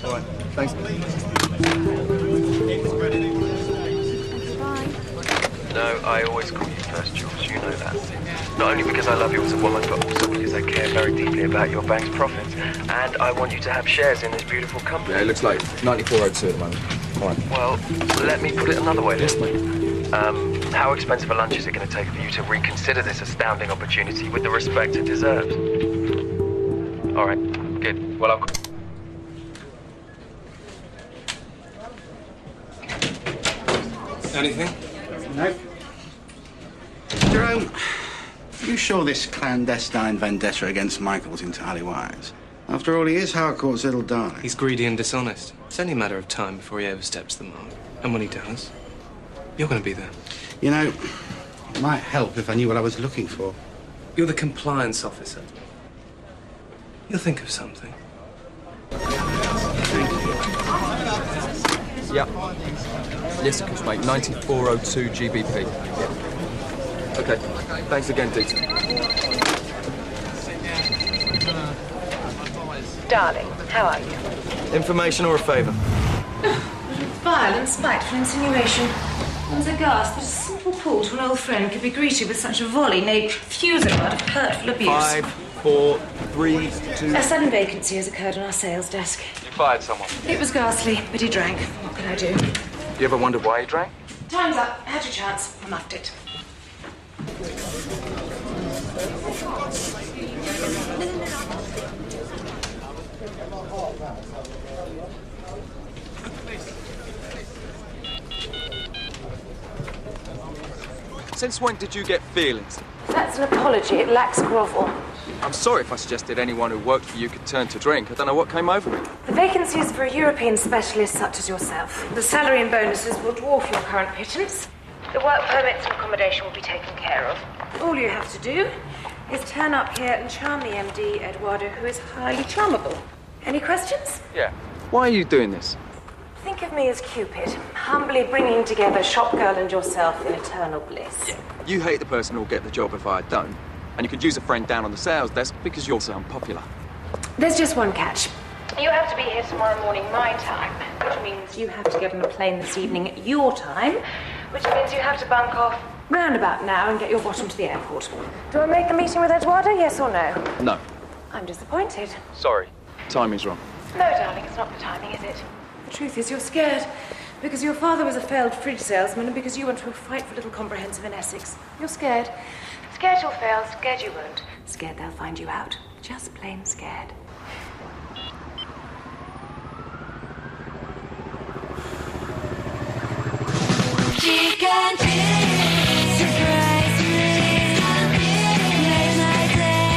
All right, thanks. No, I always call you first, Jules. You know that. Not only because I love you as a woman, but also because I care very deeply about your bank's profits. And I want you to have shares in this beautiful company. Yeah, it looks like 9402 at the moment. All right. Well, let me put it another way. Yes, mate. How expensive a lunch is it going to take for you to reconsider this astounding opportunity with the respect it deserves? All right, good. Well, I'll... Anything? No. Jerome, you sure this clandestine vendetta against Michael's entirely wise? After all, he is Harcourt's little darling. He's greedy and dishonest. It's only a matter of time before he oversteps the mark. And when he does, you're going to be there. You know, it might help if I knew what I was looking for. You're the compliance officer. You'll think of something. Thank you. Yep. Yes, of course, mate. 9402 GBP. Yep. Okay. Thanks again, Dieter. Darling, how are you? Information or a favour? Vile and spiteful insinuation. One's aghast that a simple pull to an old friend could be greeted with such a volley, nay, fusillade of hurtful abuse. 5, 4, 3, 2... A sudden vacancy has occurred on our sales desk. You fired someone. It was ghastly, but he drank. What could I do? You ever wondered why he drank? Time's up. Had your chance. I muffed it. Since when did you get feelings? That's an apology. It lacks grovel. I'm sorry if I suggested anyone who worked for you could turn to drink. I don't know what came over me. The vacancy is for a European specialist such as yourself. The salary and bonuses will dwarf your current pittance. The work permits and accommodation will be taken care of. All you have to do is turn up here and charm the MD, Eduardo, who is highly charmable. Any questions? Yeah. Why are you doing this? Think of me as Cupid, humbly bringing together shopgirl and yourself in eternal bliss. You hate the person who'll get the job if I don't. And you could use a friend down on the sales desk because you're so unpopular. There's just one catch. You have to be here tomorrow morning my time, which means you have to get on a plane this evening at your time, which means you have to bunk off round about now and get your bottom to the airport. Do I make the meeting with Eduardo, yes or no? No. I'm disappointed. Sorry. Timing's wrong. No, darling, it's not the timing, is it? The truth is you're scared. Because your father was a failed fridge salesman and because you went to a frightful little comprehensive in Essex. You're scared. Scared you'll fail, scared you won't. Scared they'll find you out. Just plain scared. Chicken cheese, surprise me, make my day.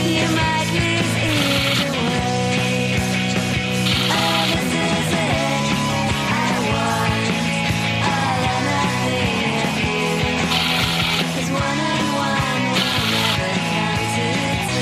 You might lose either way. Oh, this is it. I want all or nothing of you. 'Cause 1 and 1 will never come to 2.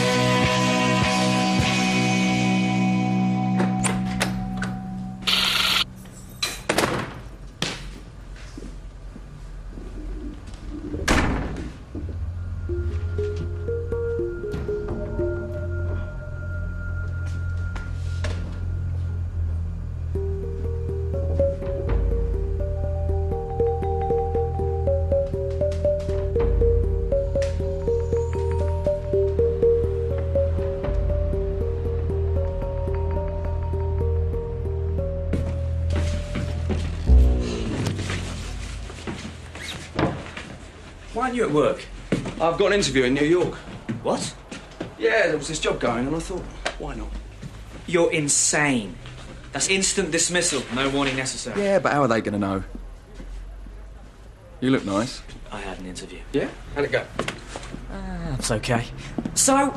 Why aren't you at work? I've got an interview in New York. What? Yeah, there was this job going and I thought, why not? You're insane. That's instant dismissal. No warning necessary. Yeah, but how are they going to know? You look nice. I had an interview. Yeah? How'd it go? That's okay. So,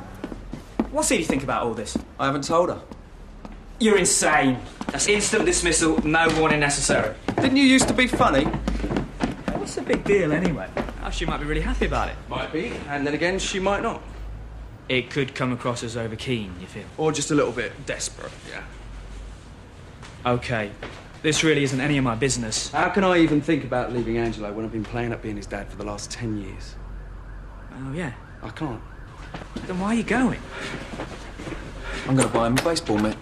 what's Edie think about all this? I haven't told her. You're insane. That's instant dismissal. No warning necessary. Didn't you used to be funny? What's the big deal anyway? Oh, she might be really happy about it. Might be, and then again, she might not. It could come across as over keen, you feel? Or just a little bit desperate, yeah. Okay. This really isn't any of my business. How can I even think about leaving Angelo when I've been playing up being his dad for the last 10 years? Oh, yeah. I can't. Then why are you going? I'm gonna buy him a baseball mitt.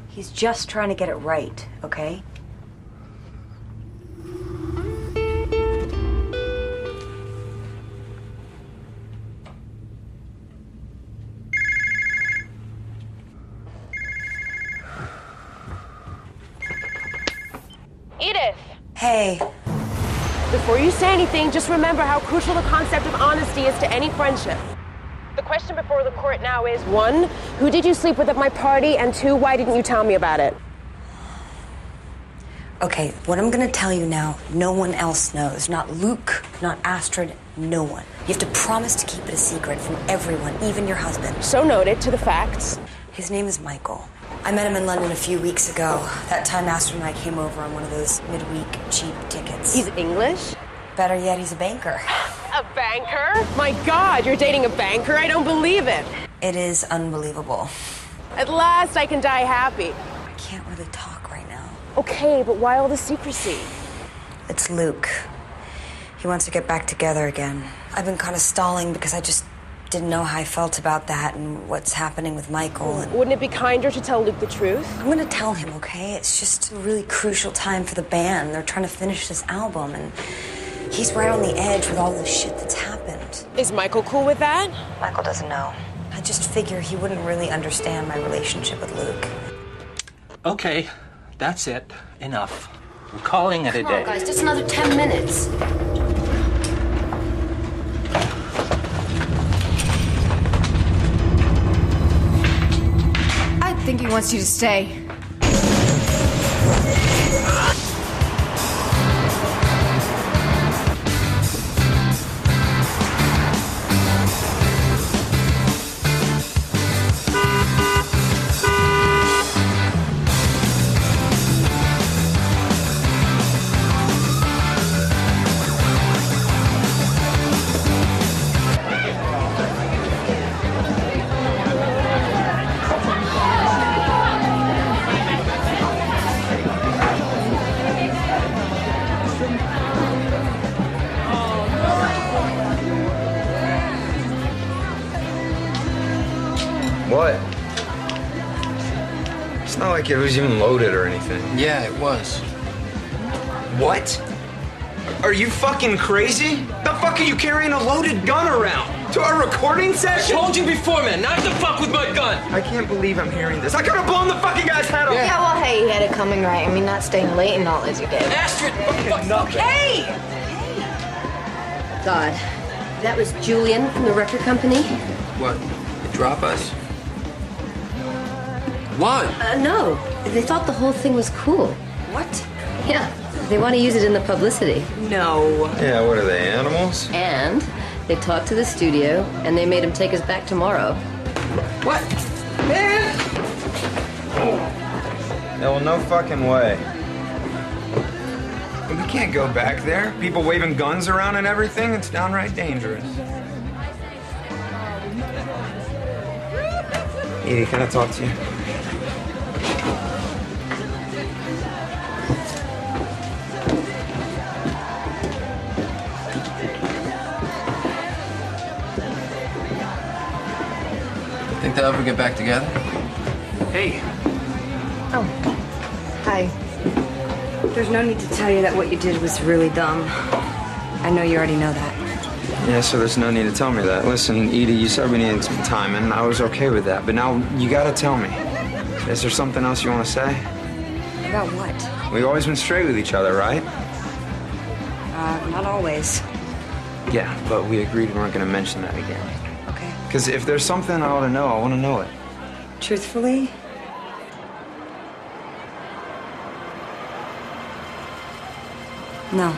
He's just trying to get it right, okay? Edith! Hey, Before you say anything, just remember how crucial the concept of honesty is to any friendship. The question before the court now is, 1, who did you sleep with at my party? And 2, why didn't you tell me about it? okay, what I'm gonna tell you now, no one else knows. Not Luke, not Astrid, no one. You have to promise to keep it a secret from everyone, even your husband. So noted, to the facts. His name is Michael. I met him in London a few weeks ago. That time Astrid and I came over on one of those midweek cheap tickets. He's English? Better yet, he's a banker. A banker? My God, you're dating a banker? I don't believe it. It is unbelievable. At last, I can die happy. I can't really talk right now. Okay, but why all the secrecy? It's Luke. He wants to get back together again. I've been kind of stalling because I just didn't know how I felt about that and what's happening with Michael. And Wouldn't it be kinder to tell Luke the truth? I'm gonna tell him, okay? It's just a really crucial time for the band. They're trying to finish this album, and he's right on the edge with all the shit that's happened. Is Michael cool with that? Michael doesn't know. I just figure he wouldn't really understand my relationship with Luke. Okay, that's it. Enough. I'm calling it a Come day. on, guys, just another 10 minutes. I think he wants you to stay. What? It's not like it was even loaded or anything. Yeah, it was. What? Are you fucking crazy? The fuck are you carrying a loaded gun around? To our recording session? I told you before, man, not to fuck with my gun! I can't believe I'm hearing this. I could have blown the fucking guy's head off! Yeah, well, hey, he had it coming, right? I mean, not staying late and all as you did. Astrid! Hey! God, that was Julian from the record company? What? They drop us? Why? No. They thought the whole thing was cool. What? Yeah, they want to use it in the publicity. No. Yeah, what are they, animals? And they talked to the studio, and they made him take us back tomorrow. What? Man! Yeah, well, no fucking way. We can't go back there. People waving guns around and everything. It's downright dangerous. Edie, can I talk to you? Think they'll ever get back together? Hey. Oh. Hi. There's no need to tell you that what you did was really dumb. I know you already know that. Yeah, so there's no need to tell me that. Listen, Edie, you said we needed some time, and I was okay with that. But now you gotta tell me. Is there something else you want to say? About what? We've always been straight with each other, right? Not always. Yeah, but we agreed we weren't gonna mention that again. Okay. Because if there's something I ought to know, I want to know it. Truthfully? No.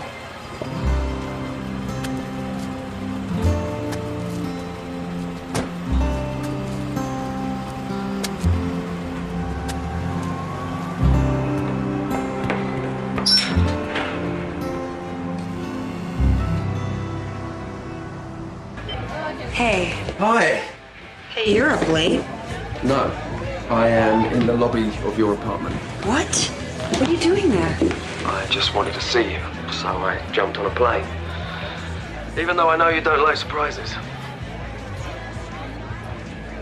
Hey. Hi. Hey, you're up late. No, I am in the lobby of your apartment. What? What are you doing there? I just wanted to see you, so I jumped on a plane. Even though I know you don't like surprises.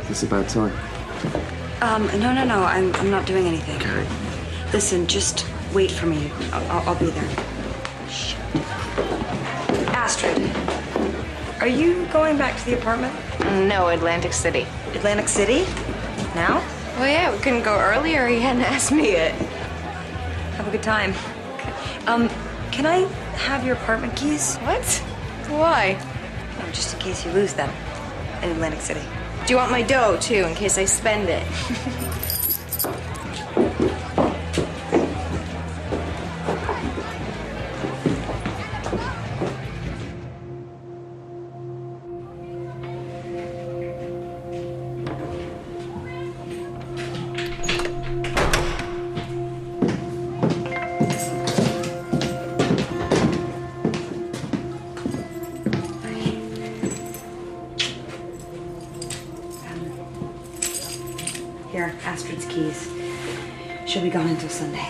Is this a bad time? No. I'm not doing anything. Okay. Listen, just wait for me. I'll be there. Shit. Astrid, are you going back to the apartment? No, Atlantic City. Atlantic City? Now? Well, yeah, we couldn't go earlier. He hadn't asked me yet. Have a good time. Can I have your apartment keys? What? Why? Oh, just in case you lose them in Atlantic City. Do you want my dough, too, in case I spend it? Here, Astrid's keys. She'll be gone until Sunday.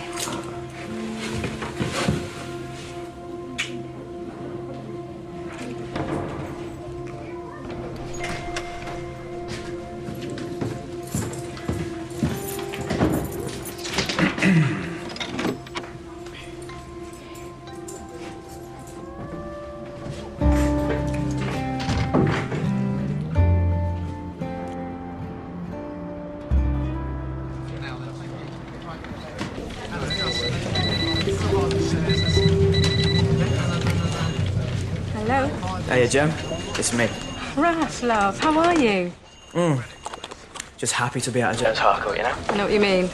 Hello? Hey, Jem. It's me. Ras, love, how are you? Just happy to be out of jail. That's hardcore, you know? I know what you mean.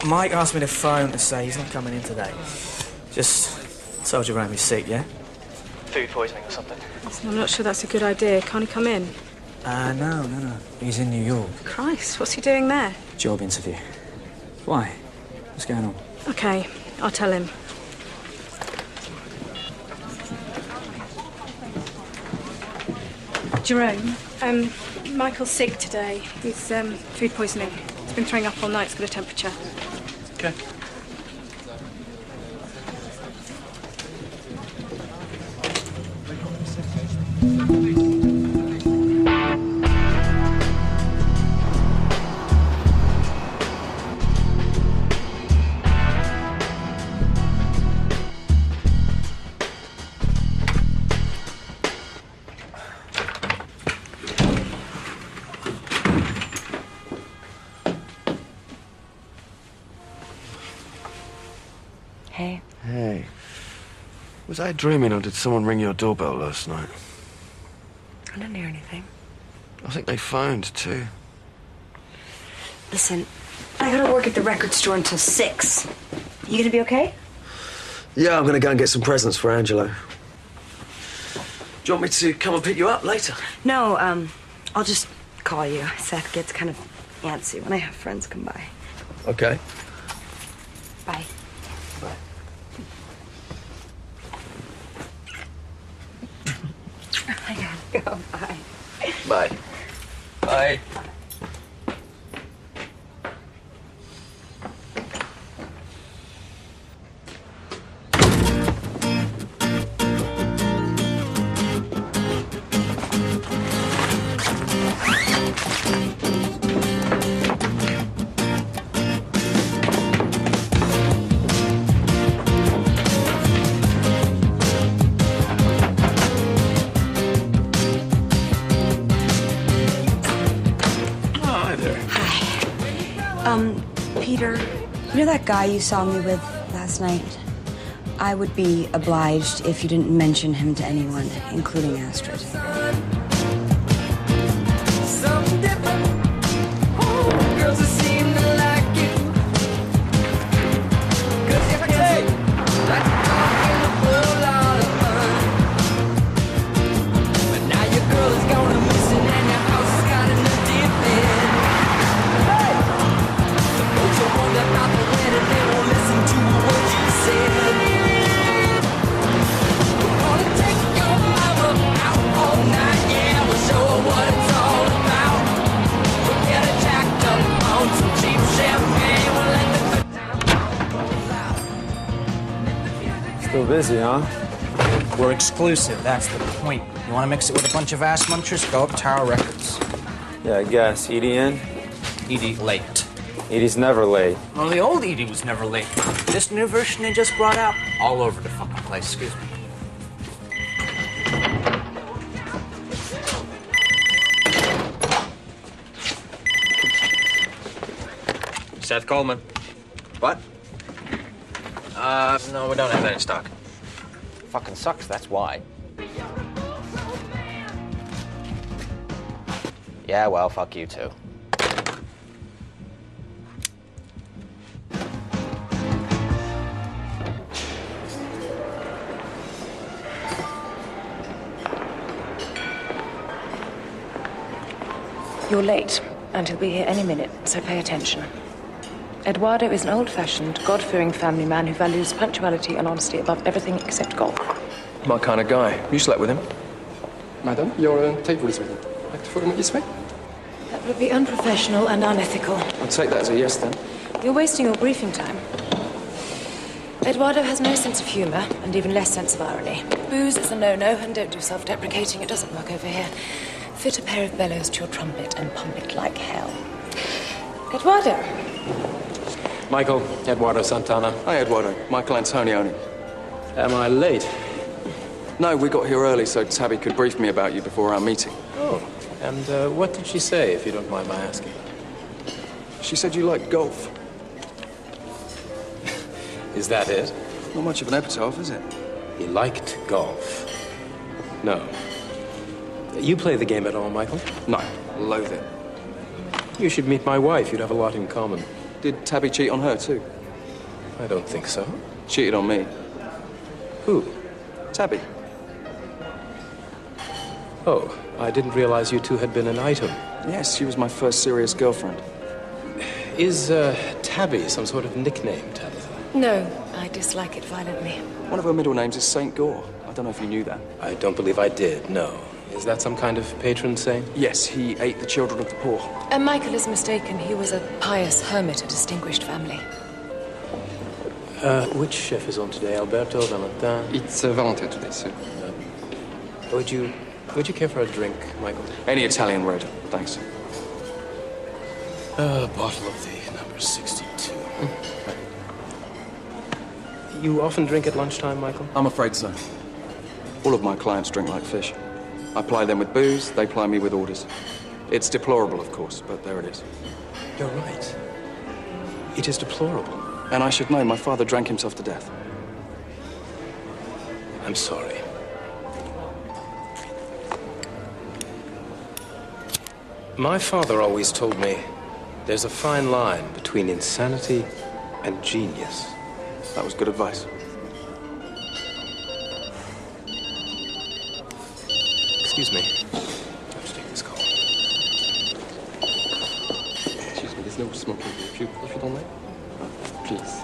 Mike asked me to phone to say he's not coming in today. Just told you around his seat, yeah? Food poisoning or something. I'm not sure that's a good idea. Can't he come in? No. He's in New York. Christ, what's he doing there? Job interview. Why? What's going on? Okay, I'll tell him. Jerome, Michael's sick today. He's food poisoning. He's been throwing up all night. He's got a temperature. Okay. Hey. Hey. Was I dreaming or did someone ring your doorbell last night? I didn't hear anything. I think they phoned too. Listen, I gotta work at the record store until 6. You gonna be okay? Yeah, I'm gonna go and get some presents for Angelo. Do you want me to come and pick you up later? No, I'll just call you. Seth gets kind of antsy when I have friends come by. Okay. Bye. Bye. I gotta go. Bye. Bye. Bye. Peter, you know that guy you saw me with last night? I would be obliged if you didn't mention him to anyone, including Astrid. What busy, huh? We're exclusive, that's the point. You want to mix it with a bunch of ass munchers? Go up Tower Records. Yeah, I guess. Edie in? Edie late. Edie's never late. Well, the old Edie was never late. This new version they just brought out, all over the fucking place. Excuse me. Seth Coleman. What? No, we don't have that in stock. Fucking sucks, that's why. Yeah, well, fuck you too. You're late, and he'll be here any minute, so pay attention. Eduardo is an old-fashioned, God-fearing family man who values punctuality and honesty above everything except golf. My kind of guy. You slept with him? Madam, your table is ready. Like to follow me this way? That would be unprofessional and unethical. I'll take that as a yes, then. You're wasting your briefing time. Eduardo has no sense of humor, and even less sense of irony. Booze is a no-no, and don't do self-deprecating. It doesn't work over here. Fit a pair of bellows to your trumpet and pump it like hell. Eduardo. Michael, Eduardo Santana. Hi, Eduardo. Michael Antonioni. Am I late? No, we got here early so Tabby could brief me about you before our meeting. Oh, and what did she say, if you don't mind my asking? She said you like golf. Is that it? Not much of an epitaph, is it? He liked golf. No. You play the game at all, Michael? No, loathe it. You should meet my wife. You'd have a lot in common. Did Tabby cheat on her, too? I don't think so. Cheated on me. Who? Tabby. Oh, I didn't realize you two had been an item. Yes, she was my first serious girlfriend. Is Tabby some sort of nickname, Tabitha? No, I dislike it violently. One of her middle names is Saint Gore. I don't know if you knew that. I don't believe I did, no. Is that some kind of patron saint? Yes, he ate the children of the poor. Michael is mistaken. He was a pious hermit, a distinguished family. Which chef is on today? Alberto, Valentin? It's Valentin today, sir. Would you care for a drink, Michael? Any Italian red, thanks. A bottle of the number 62. You often drink at lunchtime, Michael? I'm afraid so. All of my clients drink like fish. I ply them with booze, they ply me with orders. It's deplorable, of course, but there it is. You're right. It is deplorable. And I should know, my father drank himself to death. I'm sorry. My father always told me there's a fine line between insanity and genius. That was good advice. Excuse me. I have to take this call. Excuse me, there's no smoking here. If you don't mind. Please.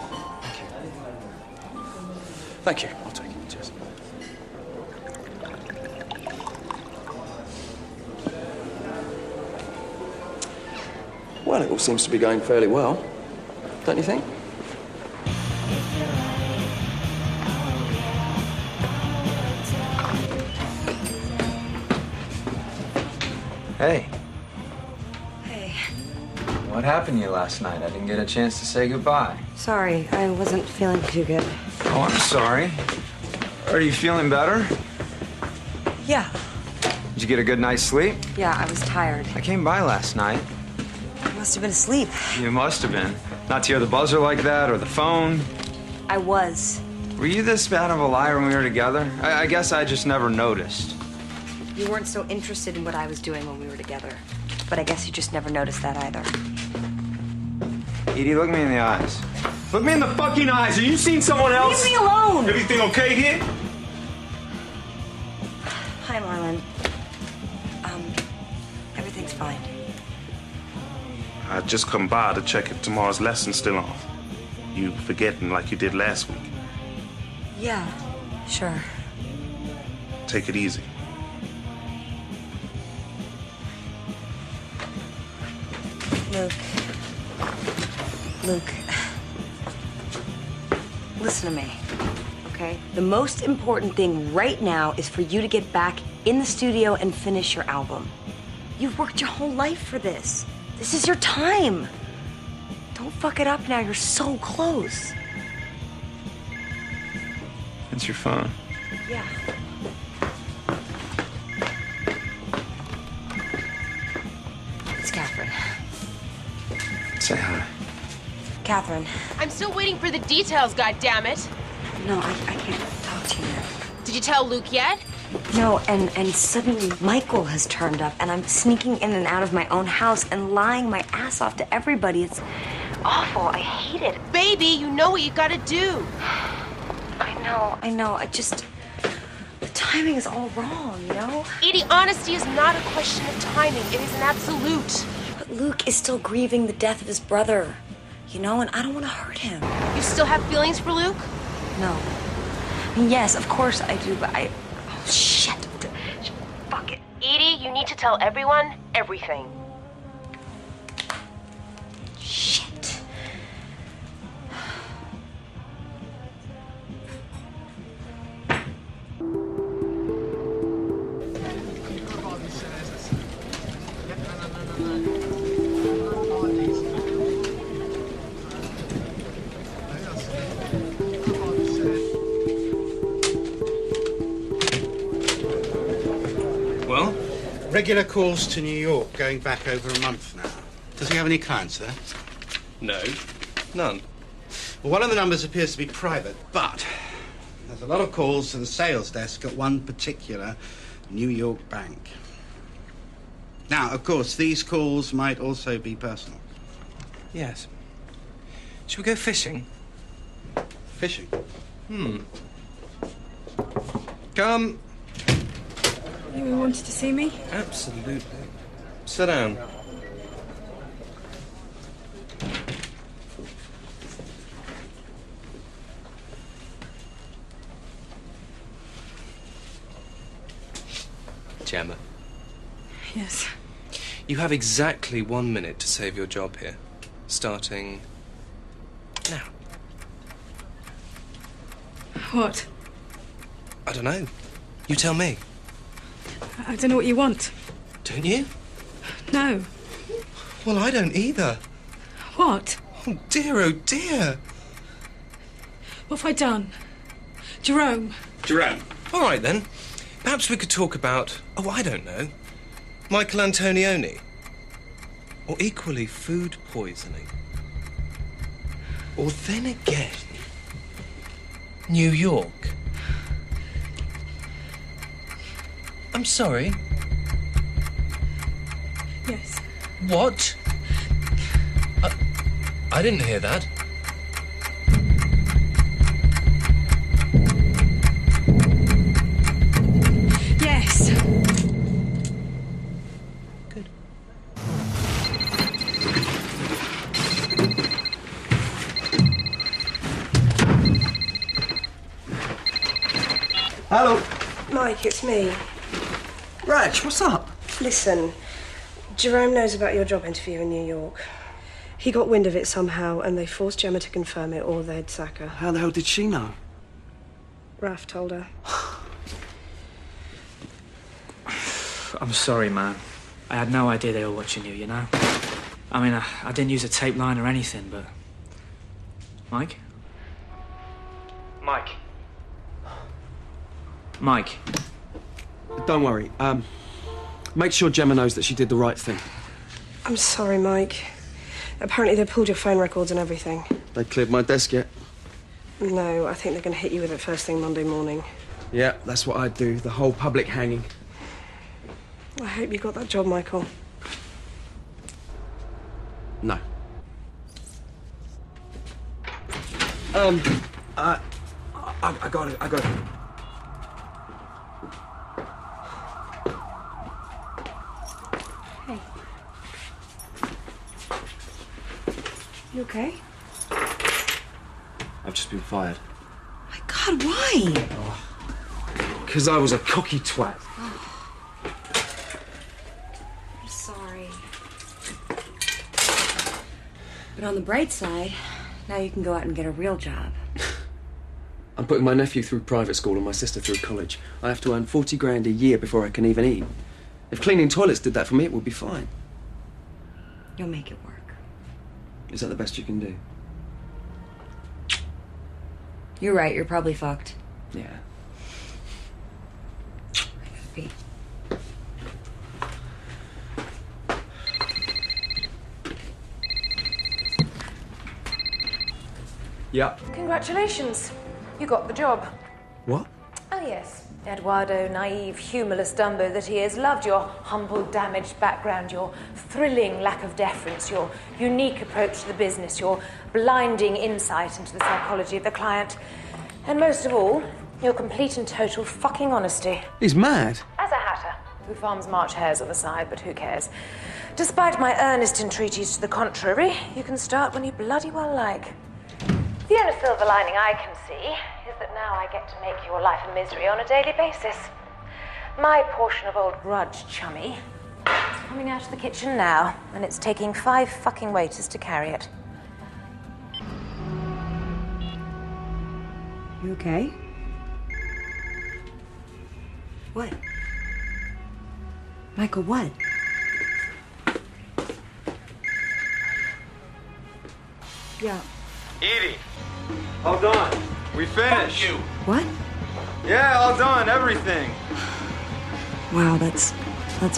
Thank you. I'll take it. Cheers. Well, it all seems to be going fairly well, don't you think? Hey. Hey. What happened to you last night? I didn't get a chance to say goodbye. Sorry, I wasn't feeling too good. Oh, I'm sorry. Are you feeling better? Yeah. Did you get a good night's sleep? Yeah, I was tired. I came by last night. I must have been asleep. You must have been. Not to hear the buzzer like that or the phone. I was. Were you this bad of a liar when we were together? I guess I just never noticed. You weren't so interested in what I was doing when we were together. But I guess you just never noticed that either. Edie, look me in the eyes. Look me in the fucking eyes. Have you seen someone else? Leave me alone! Everything okay here? Hi, Marlon. Everything's fine. I just come by to check if tomorrow's lesson's still off. You forgetting like you did last week. Yeah, sure. Take it easy. Luke, listen to me, okay? okay? The most important thing right now is for you to get back in the studio and finish your album. You've worked your whole life for this. This is your time. Don't fuck it up now. You're so close. That's your phone. Yeah. It's Catherine. Say hi. Catherine. I'm still waiting for the details, goddammit. No, I can't talk to you now. Did you tell Luke yet? No, and suddenly Michael has turned up, and I'm sneaking in and out of my own house and lying my ass off to everybody. It's awful. I hate it. Baby, you know what you gotta do. I know. The timing is all wrong, you know? Edie, honesty is not a question of timing. It is an absolute. But Luke is still grieving the death of his brother, you know, and I don't want to hurt him. You still have feelings for Luke? No. I mean, yes, of course I do, but oh, shit. Fuck it. Edie, you need to tell everyone everything. Shit. Well? Regular calls to New York going back over a month now. Does he have any clients there? No. None. Well, one of the numbers appears to be private, but there's a lot of calls to the sales desk at one particular New York bank. Now, of course, these calls might also be personal. Yes. Shall we go fishing? Fishing? Come. You wanted to see me? Absolutely. Sit down. Gemma. Yes. You have exactly 1 minute to save your job here. Starting now. What? I don't know. You tell me. I don't know what you want. Don't you? No. Well, I don't either. What? Oh, dear, oh, dear. What have I done? Jerome. Jerome. All right, then. Perhaps we could talk about, oh, I don't know, Michael Antonioni. Or equally, food poisoning. Or then again, New York. I'm sorry. Yes. What? I didn't hear that. Yes. Good. Hello. Mike, it's me. Rach, what's up? Listen, Jerome knows about your job interview in New York. He got wind of it somehow, and they forced Gemma to confirm it, or they'd sack her. How the hell did she know? Raf told her. I'm sorry, man. I had no idea they were watching you, you know? I mean, I didn't use a tape line or anything, but... Mike? Mike. Mike. Don't worry. Make sure Gemma knows that she did the right thing. I'm sorry, Mike. Apparently they pulled your phone records and everything. They cleared my desk yet? No, I think they're going to hit you with it first thing Monday morning. Yeah, that's what I'd do. The whole public hanging. I hope you got that job, Michael. No. I got it. Hey. You okay? I've just been fired. My God, why? Because I was a cocky twat. I'm sorry. But on the bright side, now you can go out and get a real job. I'm putting my nephew through private school and my sister through college. I have to earn 40 grand a year before I can even eat. If cleaning toilets did that for me, it would be fine. You'll make it work. Is that the best you can do? You're right, you're probably fucked. Yeah. Pete. Yeah. Congratulations. You got the job. What? Oh, yes. Eduardo, naive, humorless Dumbo that he is, loved your humble, damaged background, your thrilling lack of deference, your unique approach to the business, your blinding insight into the psychology of the client, and most of all, your complete and total fucking honesty. He's mad. As a hatter who farms March hares on the side, but who cares? Despite my earnest entreaties to the contrary, you can start when you bloody well like. The only silver lining I can see is that now I get to make your life a misery on a daily basis. My portion of old grudge, chummy, is coming out of the kitchen now, and it's taking 5 fucking waiters to carry it. You okay? What? Michael, what? Yeah. Edie, all done. We finished. You. What? Yeah, all done. Everything. Wow, that's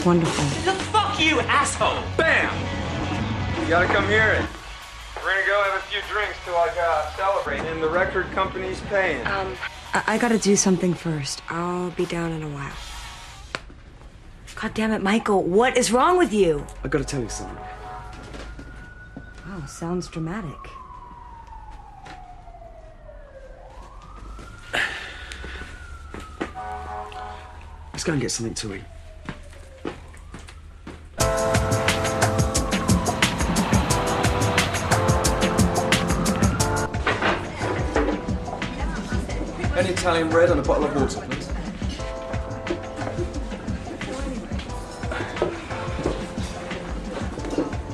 wonderful. The fuck you, asshole! Bam! You gotta come hear it. We're gonna go have a few drinks to celebrate, and the record company's paying. I gotta do something first. I'll be down in a while. God damn it, Michael, what is wrong with you? I gotta tell you something. Wow, sounds dramatic. Let's go and get something to eat. An Italian red and a bottle of water, please.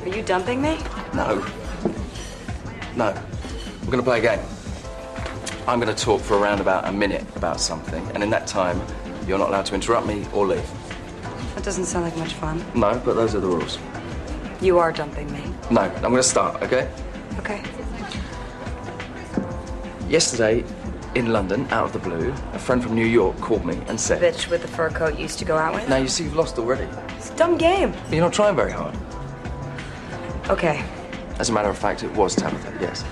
Are you dumping me? No. No. We're gonna play a game. I'm gonna talk for around about a minute about something, and in that time, you're not allowed to interrupt me or leave. That doesn't sound like much fun. No, but those are the rules. You are dumping me. No, I'm gonna start, okay? Okay. Yesterday, in London, out of the blue, a friend from New York called me and said... Bitch with the fur coat you used to go out with? Now, you see, you've lost already. It's a dumb game. You're not trying very hard. Okay. As a matter of fact, it was Tabitha, yes.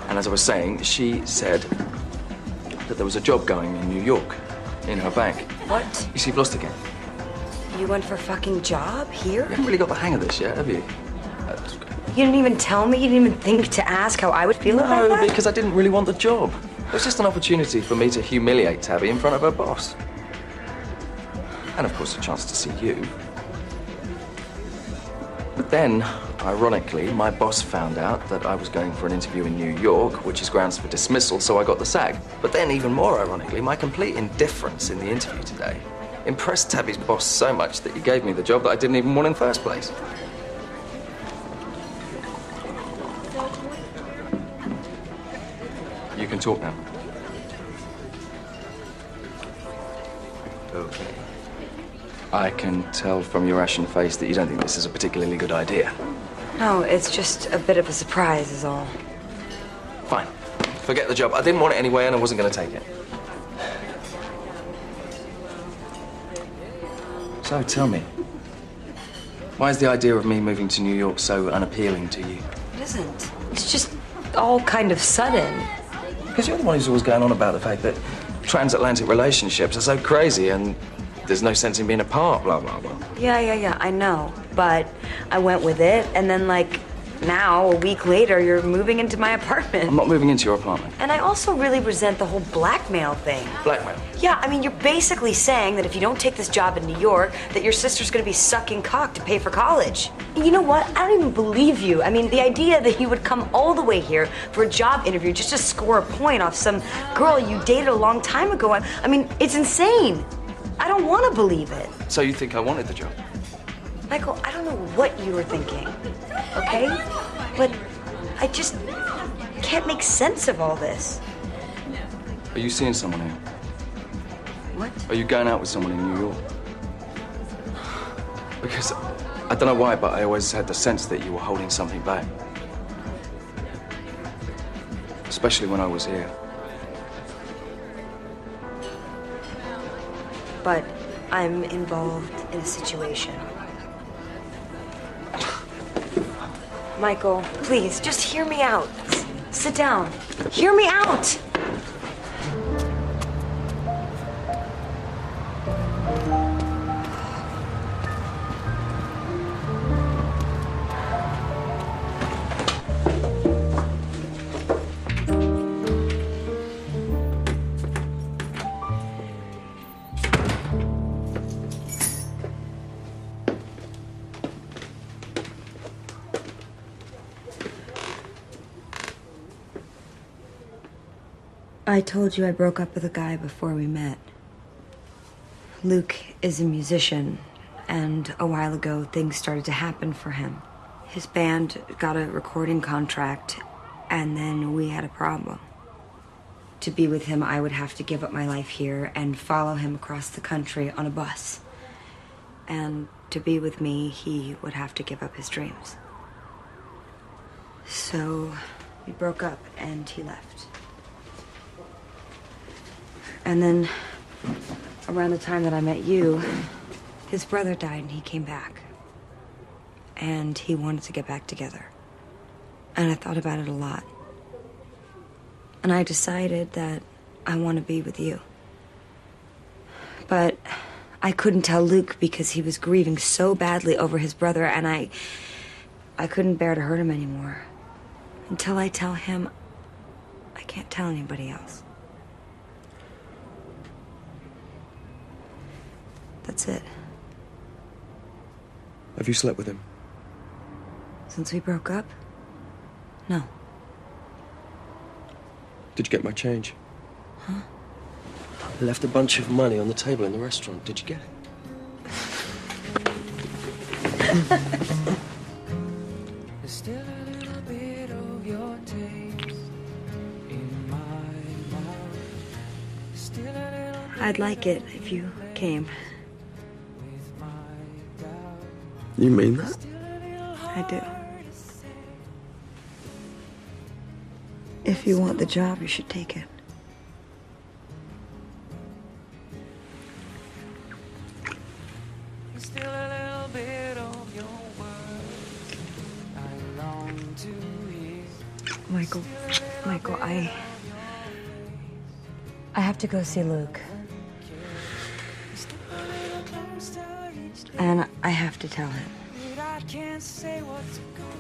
And as I was saying, she said that there was a job going in New York, in her bank. What? You see, you've lost again. You went for a fucking job here? You haven't really got the hang of this yet, have you? You didn't even tell me? You didn't even think to ask how I would feel about that? No, because I didn't really want the job. It was just an opportunity for me to humiliate Tabby in front of her boss. And of course, a chance to see you. But then, ironically, my boss found out that I was going for an interview in New York, which is grounds for dismissal, so I got the sack. But then, even more ironically, my complete indifference in the interview today impressed Tabby's boss so much that he gave me the job that I didn't even want in the first place. You can talk now. Okay. I can tell from your ashen face that you don't think this is a particularly good idea. No, it's just a bit of a surprise is all. Fine. Forget the job. I didn't want it anyway and I wasn't going to take it. So tell me, why is the idea of me moving to New York so unappealing to you? It isn't. It's just all kind of sudden. Because you're the one who's always going on about the fact that transatlantic relationships are so crazy and there's no sense in being apart, blah, blah, blah. Yeah, I know. But I went with it, and then, like, now, a week later, you're moving into my apartment. I'm not moving into your apartment. And I also really resent the whole blackmail thing. Blackmail? Yeah, I mean, you're basically saying that if you don't take this job in New York, that your sister's gonna be sucking cock to pay for college. And you know what? I don't even believe you. I mean, the idea that you would come all the way here for a job interview just to score a point off some girl you dated a long time ago, I mean, it's insane. I don't want to believe it. So you think I wanted the job? Michael, I don't know what you were thinking, okay? But I just can't make sense of all this. Are you seeing someone here? What? Are you going out with someone in New York? Because I don't know why, but I always had the sense that you were holding something back. Especially when I was here. But I'm involved in a situation. Michael, please, just hear me out. Sit down. Hear me out! I told you I broke up with a guy before we met. Luke is a musician, and a while ago things started to happen for him. His band got a recording contract, and then we had a problem. To be with him, I would have to give up my life here and follow him across the country on a bus. And to be with me, he would have to give up his dreams. So we broke up, and he left. And then, around the time that I met you, his brother died and he came back. And he wanted to get back together. And I thought about it a lot. And I decided that I want to be with you. But I couldn't tell Luke because he was grieving so badly over his brother, and I couldn't bear to hurt him anymore. Until I tell him, I can't tell anybody else. That's it. Have you slept with him? Since we broke up? No. Did you get my change? Huh? I left a bunch of money on the table in the restaurant. Did you get it? There's still a little bit of your taste in my mouth. Still a little I'd like it if you came. You mean that? I do. If you want the job, you should take it. still a little bit of your words I long to hear. Michael, I have to go see Luke. And I have to tell him. I can't say what's going on.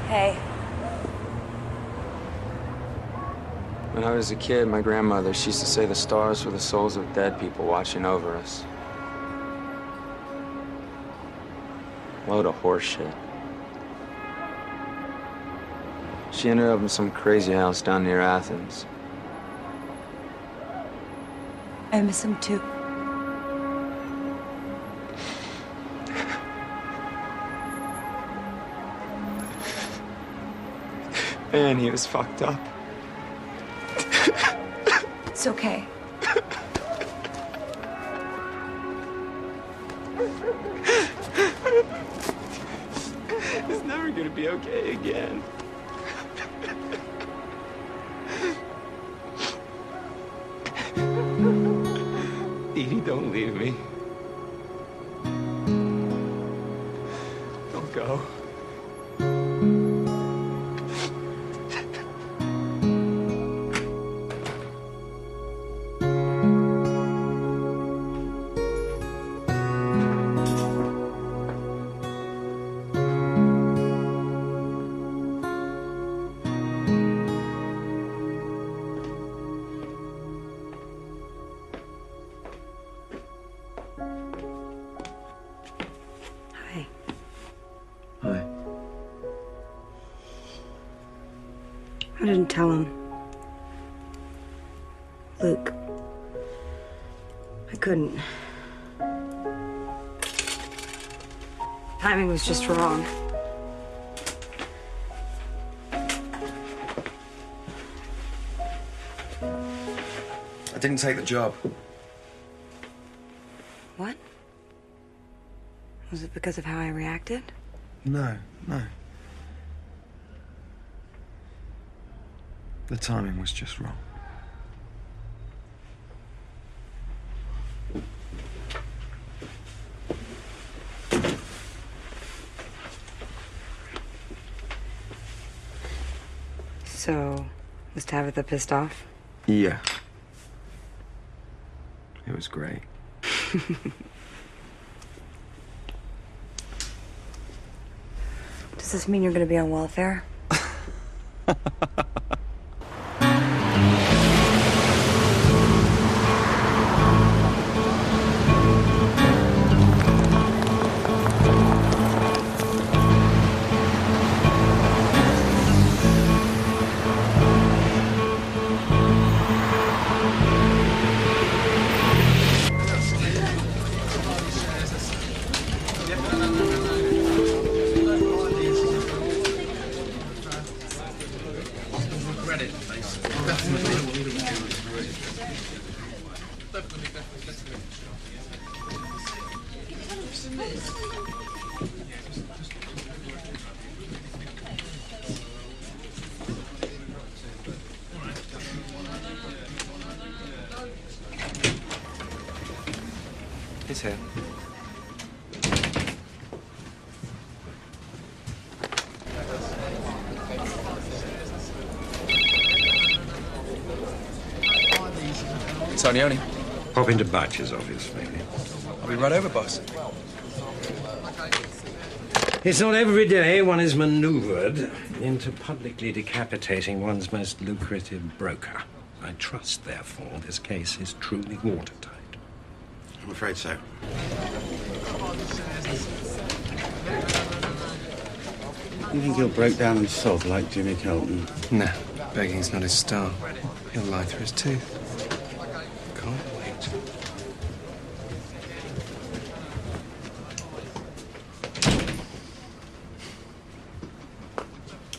Hey. When I was a kid, my grandmother, she used to say the stars were the souls of dead people watching over us. Load of horse shit. She ended up in some crazy house down near Athens. I miss him too. Man, he was fucked up. It's okay. It's never gonna be okay again. Edie, don't leave me. Don't go. Hi. Hi. I didn't tell him. Luke. I couldn't. Timing was just wrong. I didn't take the job. What? Was it because of how I reacted? No, no. The timing was just wrong. So, was Tabitha pissed off? Yeah. It was great. Does this mean you're gonna be on welfare? He's here. Tonioni. Pop into Batch's office, maybe. I'll be right over, boss. It's not every day one is maneuvered into publicly decapitating one's most lucrative broker. I trust, therefore, this case is truly watertight. I'm afraid so. You think he'll break down and sob like Jimmy Colton? No, begging's not his style. He'll lie through his teeth. Can't wait.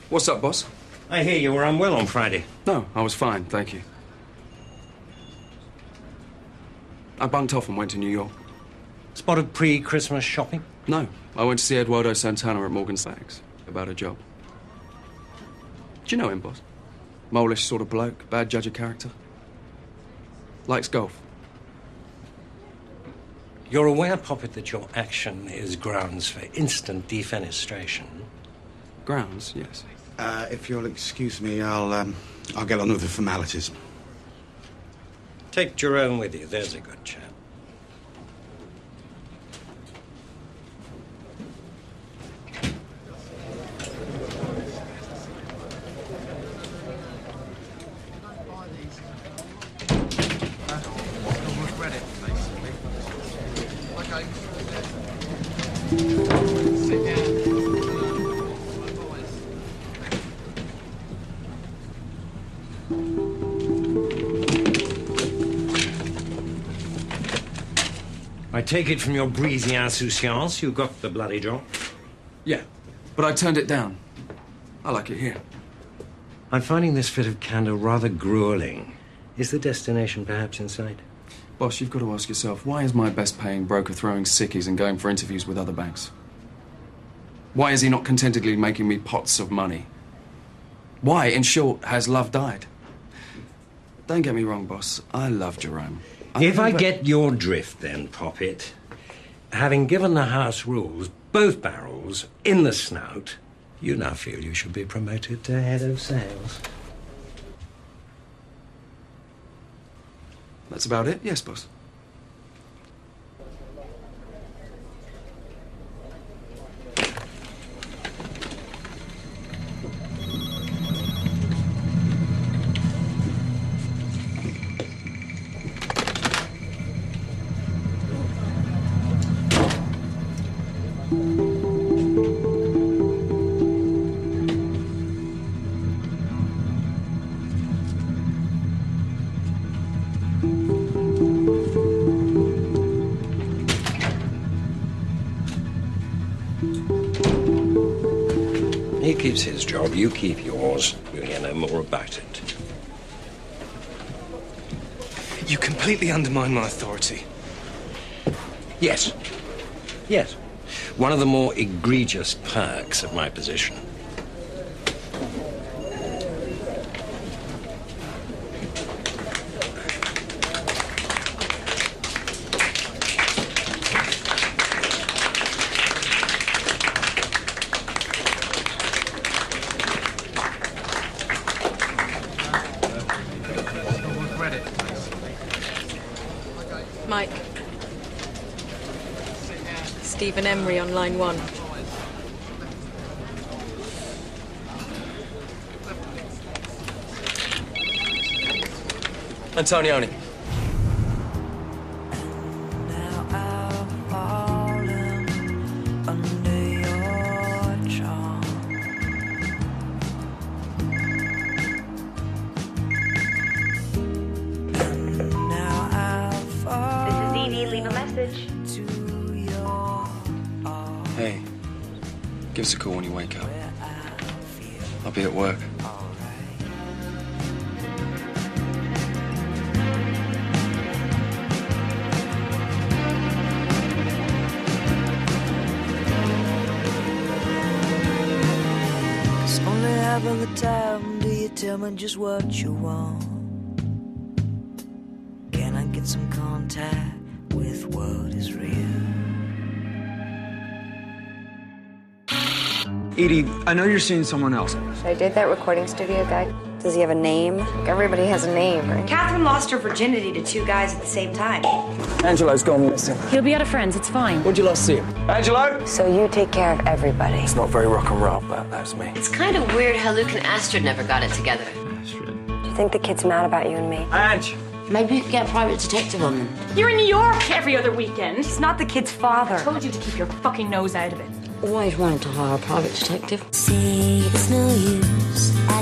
What's up, boss? I hear you were unwell on Friday. No, I was fine, thank you. I bunked off and went to New York. Spotted pre-Christmas shopping? No, I went to see Eduardo Santana at Morgan Sachs about a job. Do you know him, boss? Mole-ish sort of bloke, bad judge of character. Likes golf. You're aware, Poppet, that your action is grounds for instant defenestration? Grounds, yes. If you'll excuse me, I'll get on with the formalities. Take Jerome with you, there's a good chap. credit, basically. Okay. Sit down. I take it from your breezy insouciance you got the bloody job? Yeah, but I turned it down. I like it here. I'm finding this fit of candor rather grueling. Is the destination perhaps in sight? Boss, you've got to ask yourself, why is my best-paying broker throwing sickies and going for interviews with other banks? Why is he not contentedly making me pots of money? Why, in short, has love died? Don't get me wrong, boss. I love Jerome. If I get your drift, then, Poppet, having given the house rules both barrels in the snout, you now feel you should be promoted to head of sales. That's about it? Yes, boss. He keeps his job, you keep yours. We'll hear no more about it. You completely undermine my authority. Yes. Yes. One of the more egregious perks of my position. Mike. Stephen Emery on line 1. Antonioni. Hey, give us a call when you wake up. I'll be at work. It's only half of the time do you tell me just what you want. Can I get some contact with what is real? Edie, I know you're seeing someone else. Should I date that recording studio guy? Does he have a name? Everybody has a name, right? Catherine lost her virginity to 2 guys at the same time. Angelo's gone missing. He'll be out of friends, it's fine. Would you last see him? Angelo? So you take care of everybody. It's not very rock and roll, but that's me. It's kind of weird how Luke and Astrid never got it together. Do you think the kid's mad about you and me? Ange! Maybe you could get a private detective on them. You're in New York every other weekend. He's not the kid's father. I told you to keep your fucking nose out of it. Always wanted to hire a private detective. See, it's no use